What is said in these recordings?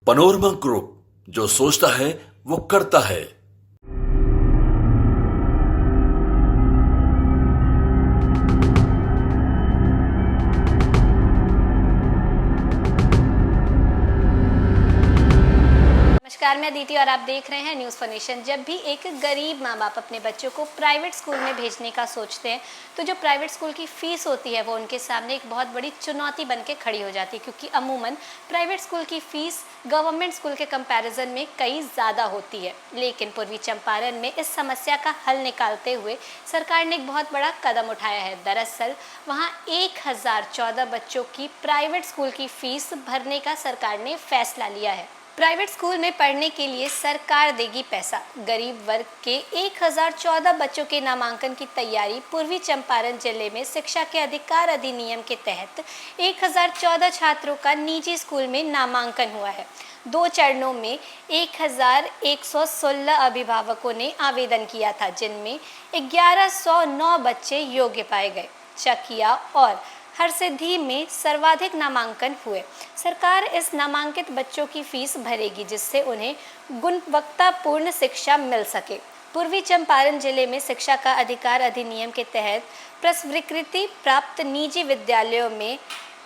Panorama group, जो सोचता है वो करता है। नमस्कार, मैं अदिति और आप देख रहे हैं न्यूज़ फॉर नेशन। जब भी एक गरीब माँ बाप अपने बच्चों को प्राइवेट स्कूल में भेजने का सोचते हैं तो जो प्राइवेट स्कूल की फ़ीस होती है वो उनके सामने एक बहुत बड़ी चुनौती बन के खड़ी हो जाती है, क्योंकि अमूमन प्राइवेट स्कूल की फ़ीस गवर्नमेंट स्कूल के कंपैरिजन में कई ज़्यादा होती है। लेकिन पूर्वी चंपारण में इस समस्या का हल निकालते हुए सरकार ने एक बहुत बड़ा कदम उठाया है। दरअसल वहाँ 1014 बच्चों की प्राइवेट स्कूल की फ़ीस भरने का सरकार ने फैसला लिया है। प्राइवेट स्कूल में पढ़ने के लिए सरकार देगी पैसा। गरीब वर्ग के 1014 बच्चों के नामांकन की तैयारी पूर्वी चंपारण जिले में शिक्षा के अधिकार अधिनियम के तहत 1014 छात्रों का निजी स्कूल में नामांकन हुआ है। 2 चरणों में 1116 अभिभावकों ने आवेदन किया था, जिनमें 1109 बच्चे योग्य पाए गए। चकिया और हरसिद्धि में सर्वाधिक नामांकन हुए। सरकार इस नामांकित बच्चों की फीस भरेगी, जिससे उन्हें गुणवत्तापूर्ण शिक्षा मिल सके। पूर्वी चंपारण जिले में शिक्षा का अधिकार अधिनियम के तहत प्रस्वीकृति प्राप्त निजी विद्यालयों में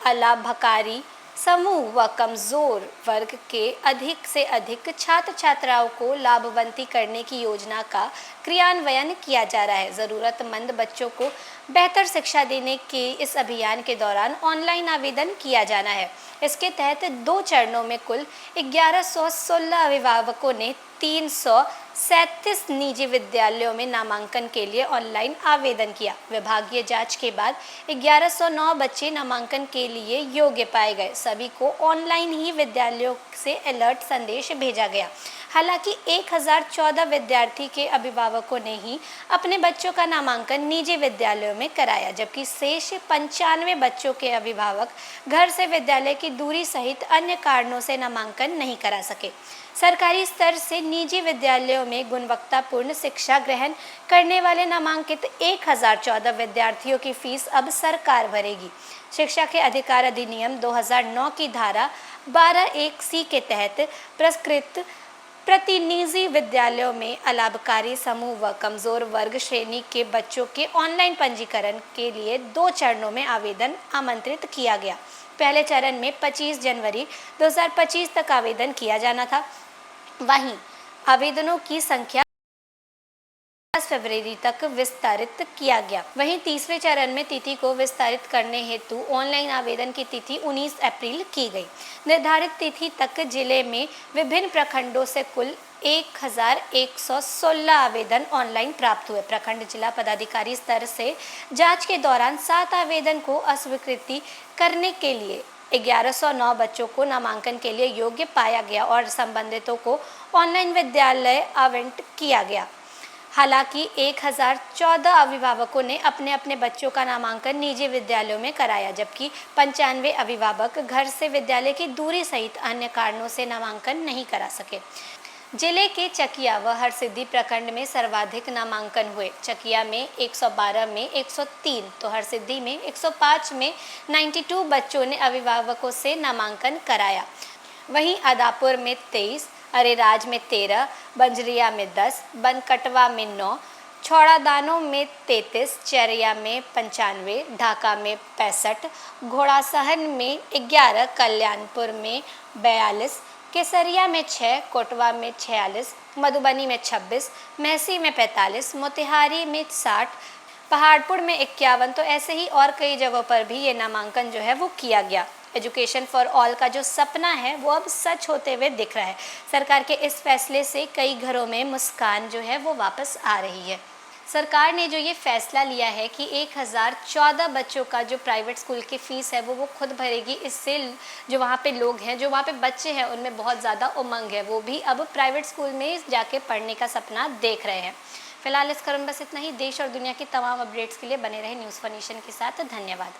अलाभकारी समूह व कमजोर वर्ग के अधिक से अधिक छात्र छात्राओं को लाभवंती करने की योजना का क्रियान्वयन किया जा रहा है। ज़रूरतमंद बच्चों को बेहतर शिक्षा देने के इस अभियान के दौरान ऑनलाइन आवेदन किया जाना है। इसके तहत 2 चरणों में कुल 1116 अभिभावकों ने 337 निजी विद्यालयों में नामांकन के लिए ऑनलाइन आवेदन किया। विभागीय जांच के बाद 1109 बच्चे नामांकन के लिए योग्य पाए गए। सभी को ऑनलाइन ही विद्यालयों से अलर्ट संदेश भेजा गया। हालांकि 1014 विद्यार्थी के अभिभावकों ने ही अपने बच्चों का नामांकन निजी विद्यालयों में कराया, जबकि शेष 95 बच्चों के अभिभावक घर से विद्यालय की दूरी सहित अन्य कारणों से नामांकन नहीं करा सके। सरकारी स्तर से निजी विद्यालयों में गुणवत्तापूर्ण शिक्षा ग्रहण करने वाले नामांकित 1014 विद्यार्थियों की फीस अब सरकार भरेगी। शिक्षा के अधिकार अधिनियम 2009 की धारा 12(1)(c) के तहत प्रस्कृत प्रति निजी विद्यालयों में अलाभकारी समूह व कमजोर वर्ग श्रेणी के बच्चों के ऑनलाइन पंजीकरण के लिए 2 चरणों में आवेदन आमंत्रित किया गया। पहले चरण में 25 जनवरी 2025 तक आवेदन किया जाना था। वहीं आवेदनों की संख्या 10 फरवरी तक विस्तारित किया गया। वहीं तीसरे चरण में तिथि को विस्तारित करने हेतु ऑनलाइन आवेदन की तिथि 19 अप्रैल की गई। निर्धारित तिथि तक जिले में विभिन्न प्रखंडों से कुल 1116 आवेदन ऑनलाइन प्राप्त हुए। प्रखंड जिला पदाधिकारी स्तर से जांच के दौरान 7 आवेदन को अस्वीकृति करने के लिए 1109 बच्चों को नामांकन के लिए योग्य पाया गया और संबंधितों को ऑनलाइन विद्यालय आवंटित किया गया। हालांकि 1014 अभिभावकों ने अपने अपने बच्चों का नामांकन निजी विद्यालयों में कराया, जबकि 95 अभिभावक घर से विद्यालय की दूरी सहित अन्य कारणों से नामांकन नहीं करा सके। जिले के चकिया व हरसिद्धि प्रखंड में सर्वाधिक नामांकन हुए। चकिया में 112 में 103 तो हरसिद्धि में 105 में 92 बच्चों ने अभिभावकों से नामांकन कराया। वहीं आदापुर में 23, अरेराज में 13, बंजरिया में 10, बनकटवा में 9, छौड़ादानों में 33, चेरिया में 95, ढाका में 65, घोड़ासहन में 11, कल्याणपुर में 42, केसरिया में 6, कोटवा में 46, मधुबनी में 26, महसी में 45, मोतिहारी में 60, पहाड़पुर में 51। तो ऐसे ही और कई जगहों पर भी ये नामांकन जो है वो किया गया। एजुकेशन फॉर ऑल का जो सपना है वो अब सच होते हुए दिख रहा है। सरकार के इस फैसले से कई घरों में मुस्कान जो है वो वापस आ रही है। सरकार ने जो ये फैसला लिया है कि 1014 बच्चों का जो प्राइवेट स्कूल की फ़ीस है वो खुद भरेगी, इससे जो वहाँ पे लोग हैं, जो वहाँ पे बच्चे हैं, उनमें बहुत ज़्यादा उमंग है। वो भी अब प्राइवेट स्कूल में जाके पढ़ने का सपना देख रहे हैं। फिलहाल इस क्रम बस इतना ही। देश और दुनिया की तमाम अपडेट्स के लिए बने रहे न्यूज़ फॉर नेशन के साथ। धन्यवाद।